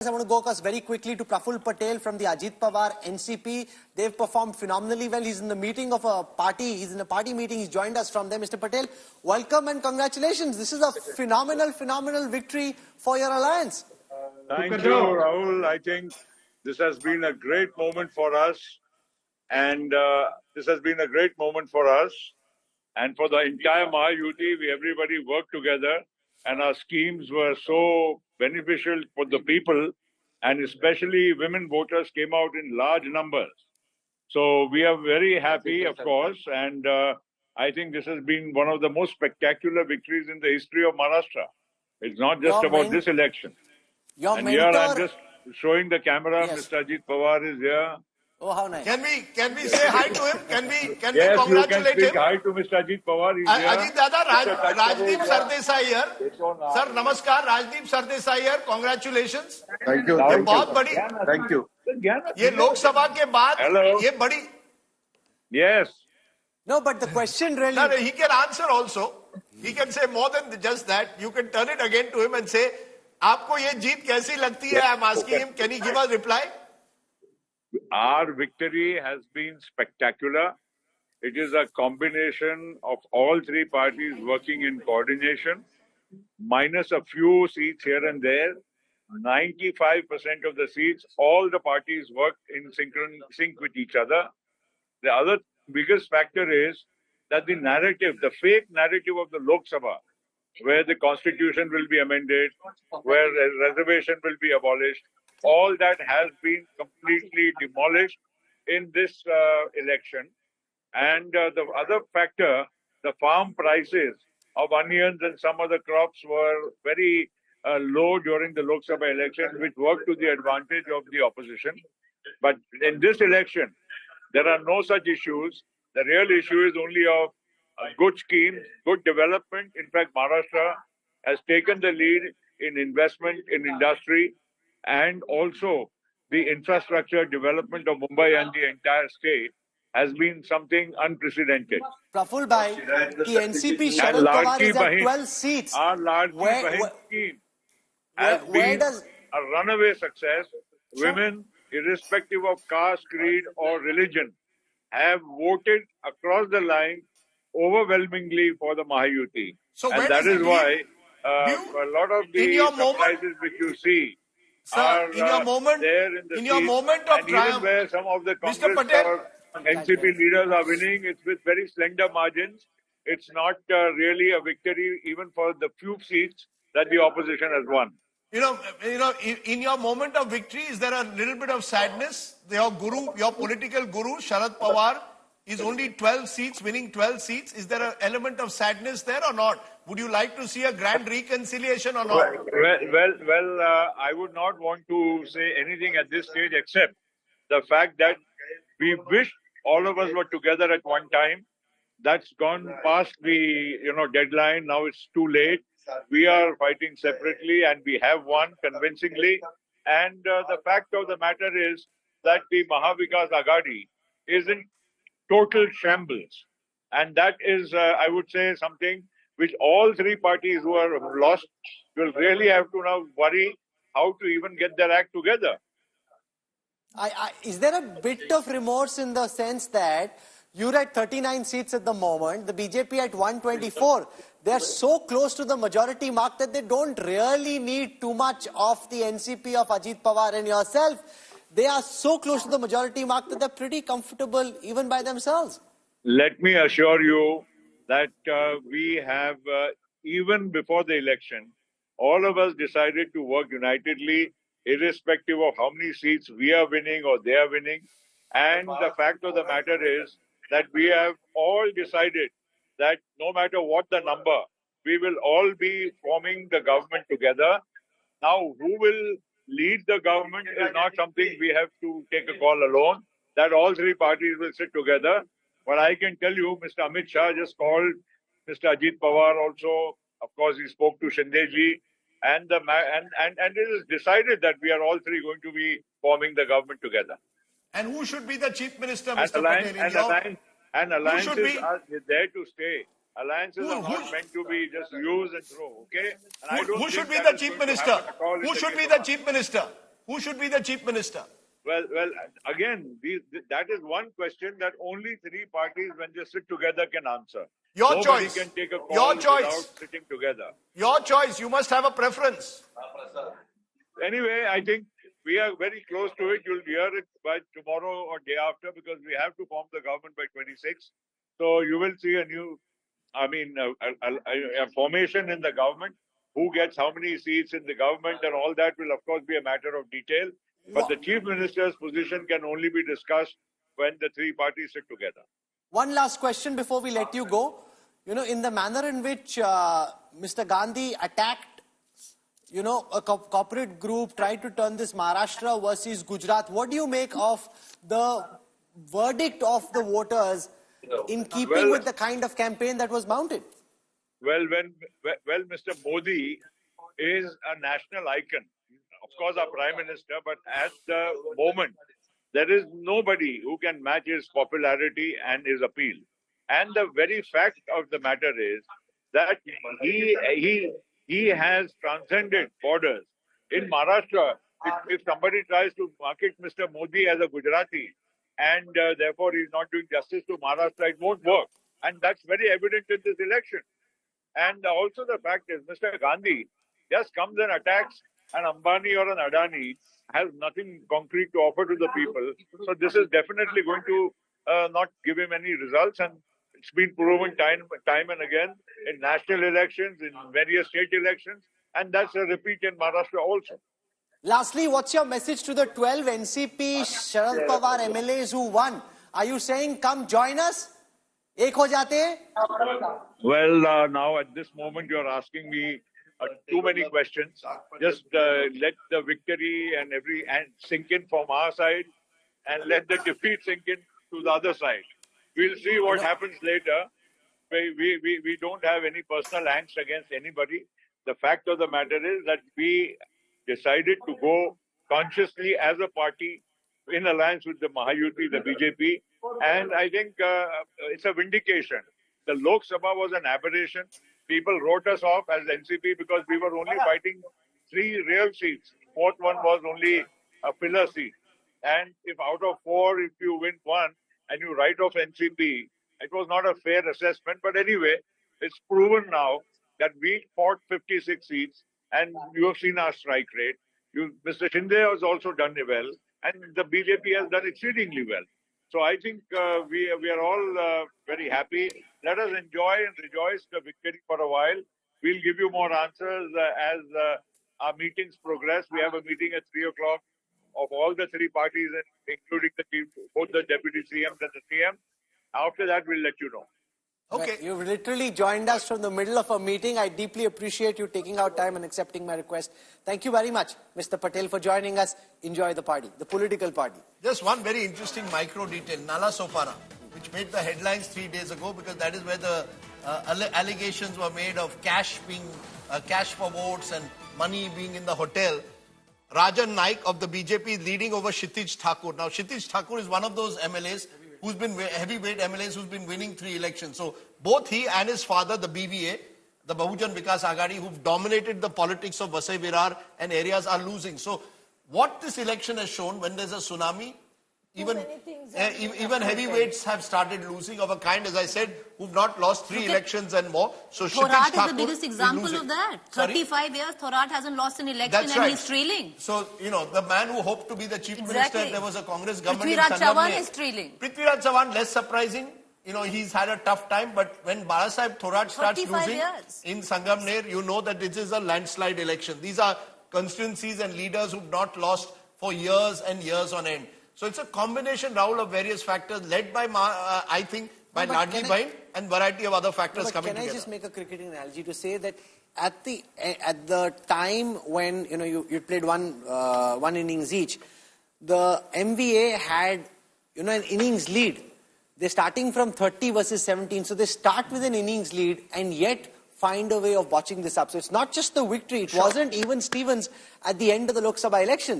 I want to go very quickly to Praful Patel from the Ajit Pawar NCP. They've performed phenomenally well. He's in the meeting of a party. He's in a party meeting. He's joined us from there. Mr. Patel, welcome and congratulations. This is a phenomenal victory for your alliance. Thank you, Rahul. I think this has been a great moment for us. And this has been a great moment for us. And for the entire Mahayuti, everybody worked together. And our schemes were so beneficial for the people. And especially women voters came out in large numbers. So we are very happy, of course. And I think this has been one of the most spectacular victories in the history of Maharashtra. It's not just about this election. Your Here I'm just showing the camera. Yes. Mr. Ajit Pawar is here. Oh, how nice. Can we say hi to him? Can we yes, congratulate you can speak him? Hi to Mr. Ajit Pawar. Ajit Dada, Rajdeep Sardesai here. Sir, namaskar. Rajdeep Sardesai here. Congratulations. Thank you. ये बहुत बड़ी. Thank you. ये लोकसभा के बाद ये बड़ी. Yes. No, but the question really. No, he can answer also. He can say more than just that. You can turn it again to him and say, आपको ये जीत कैसी लगती है? I'm asking him. Can he give us reply? Our victory has been spectacular. It is a combination of all three parties working in coordination, minus a few seats here and there. 95% of the seats, all the parties worked in sync with each other. The other biggest factor is that the narrative, the fake narrative of the Lok Sabha, where the constitution will be amended, where a reservation will be abolished, all that has been completely demolished in this election. And the other factor, the farm prices of onions and some other crops were very low during the Lok Sabha election, which worked to the advantage of the opposition. But in this election, there are no such issues. The real issue is only of good schemes, good development. In fact, Maharashtra has taken the lead in investment in industry, and also the infrastructure development of Mumbai and the entire state has been something unprecedented. Praful bhai, the NCP Sharad Pawar is at 12 seats. Our Ladki Bahin scheme has been a runaway success. Women, irrespective of caste, creed or religion, have voted across the line overwhelmingly for the Mahayuti. So and that is why a lot of the surprises which you see are in your moment, there in the in your moment of triumph, even where some of the Congress or NCP leaders are winning, it's with very slender margins. It's not really a victory even for the few seats that the opposition has won. You know, in your moment of victory, is there a little bit of sadness? Your guru, your political guru, Sharad Pawar, is only 12 seats, winning 12 seats. Is there an element of sadness there or not? Would you like to see a grand reconciliation or not? Well, I would not want to say anything at this stage except the fact that we wish all of us were together at one time. That's gone past the deadline. Now it's too late. We are fighting separately and we have won convincingly. And the fact of the matter is that the Mahavikas Agadi is in total shambles. And that is, I would say, something which all three parties who are lost will really have to now worry how to even get their act together. Is there a bit of remorse in the sense that you're at 39 seats at the moment, the BJP at 124. They're so close to the majority mark that they don't really need too much of the NCP of Ajit Pawar and yourself. They are so close to the majority mark that they're pretty comfortable even by themselves. Let me assure you that we have, even before the election, all of us decided to work unitedly, irrespective of how many seats we are winning or they are winning. And the fact of the matter is that we have all decided that no matter what the number, we will all be forming the government together. Now, who will lead the government is not something we have to take a call alone. That all three parties will sit together. But I can tell you, Mr. Amit Shah just called Mr. Ajit Pawar also. Of course, he spoke to Shindeji. And it is decided that we are all three going to be forming the government together. And who should be the chief minister, Mr. Patel? Alliances are there to stay. Alliances are not meant to be just use and throw, okay? And who should be the chief minister? Who should be the chief minister? Who should be the chief minister? Well, again, that is one question that only three parties, when they sit together, can answer. Your Nobody choice. can take a call Your choice. without sitting together. Your choice. You must have a preference. Anyway, I think we are very close to it. You'll hear it by tomorrow or day after, because we have to form the government by 26. So you will see a new, a formation in the government. Who gets how many seats in the government and all that will, of course, be a matter of detail. But the chief minister's position can only be discussed when the three parties sit together. One last question before we let you go. You know, in the manner in which Mr. Gandhi attacked, you know, a corporate group, tried to turn this Maharashtra versus Gujarat, what do you make of the verdict of the voters in keeping with the kind of campaign that was mounted? Well, Mr. Modi is a national icon. Of course, our Prime Minister, but at the moment, there is nobody who can match his popularity and his appeal. And the very fact of the matter is that he has transcended borders. In Maharashtra, if somebody tries to market Mr. Modi as a Gujarati and therefore he's not doing justice to Maharashtra, it won't work. And that's very evident in this election. And also the fact is, Mr. Gandhi just comes and attacks an Ambani or an Adani, has nothing concrete to offer to the people. So this is definitely going to not give him any results. And it's been proven time and again in national elections, in various state elections. And that's a repeat in Maharashtra also. Lastly, what's your message to the 12 NCP Sharad Pawar MLAs who won? Are you saying, come join us? Ek ho jate? Well, now at this moment you're asking me too many questions. Just let the victory and sink in from our side, and let the defeat sink in to the other side. We'll see what happens later. We don't have any personal angst against anybody. The fact of the matter is that we decided to go consciously as a party in alliance with the Mahayuti, the BJP, and I think it's a vindication. The Lok Sabha was an aberration. People wrote us off as NCP because we were only fighting 3 real seats. Fourth one was only a filler seat. And if out of 4, if you win 1 and you write off NCP, it was not a fair assessment. But anyway, it's proven now that we fought 56 seats, and you have seen our strike rate. Mr. Shinde has also done well, and the BJP has done exceedingly well. So I think we are all very happy. Let us enjoy and rejoice the victory for a while. We'll give you more answers as our meetings progress. We have a meeting at 3 o'clock of all the 3 parties, including both the deputy CMs and the CM. After that, we'll let you know. Okay. Well, you've literally joined us from the middle of a meeting. I deeply appreciate you taking out time and accepting my request. Thank you very much, Mr. Patel, for joining us. Enjoy the party, the political party. Just one very interesting micro detail, Nala Sopara, which made the headlines 3 days ago because that is where the allegations were made of cash for votes and money being in the hotel. Rajan Naik of the BJP is leading over Kshitij Thakur. Now, Kshitij Thakur is one of those MLAs who's been heavyweight MLAs who's been winning 3 elections. So both he and his father, the BVA, the Mahavikas Agadi, who've dominated the politics of Vasai Virar and areas, are losing. So what this election has shown, when there's a tsunami, even heavyweights have started losing of a kind, as I said, who've not lost 3 elections and more. So Thorat is the biggest example of that. 35 years, Thorat hasn't lost an election. That's and right. He's trailing. So, you know, the man who hoped to be the chief minister, there was a Congress government Prithviraj in Sangamner. Chavan is trailing. Prithviraj Chavan, less surprising. You know, he's had a tough time, but when Balasaheb Thorat starts losing in Sangamner, you know that this is a landslide election. These are constituencies and leaders who've not lost for years and years on end. So it's a combination, Rahul, of various factors led by, I think, by Ladli Bain and variety of other factors coming together. Can I just make a cricketing analogy to say that at the time when you played one innings each, the MVA had an innings lead. They're starting from 30 versus 17, so they start with an innings lead and yet find a way of botching this up. So it's not just the victory. It wasn't even Stevens at the end of the Lok Sabha elections.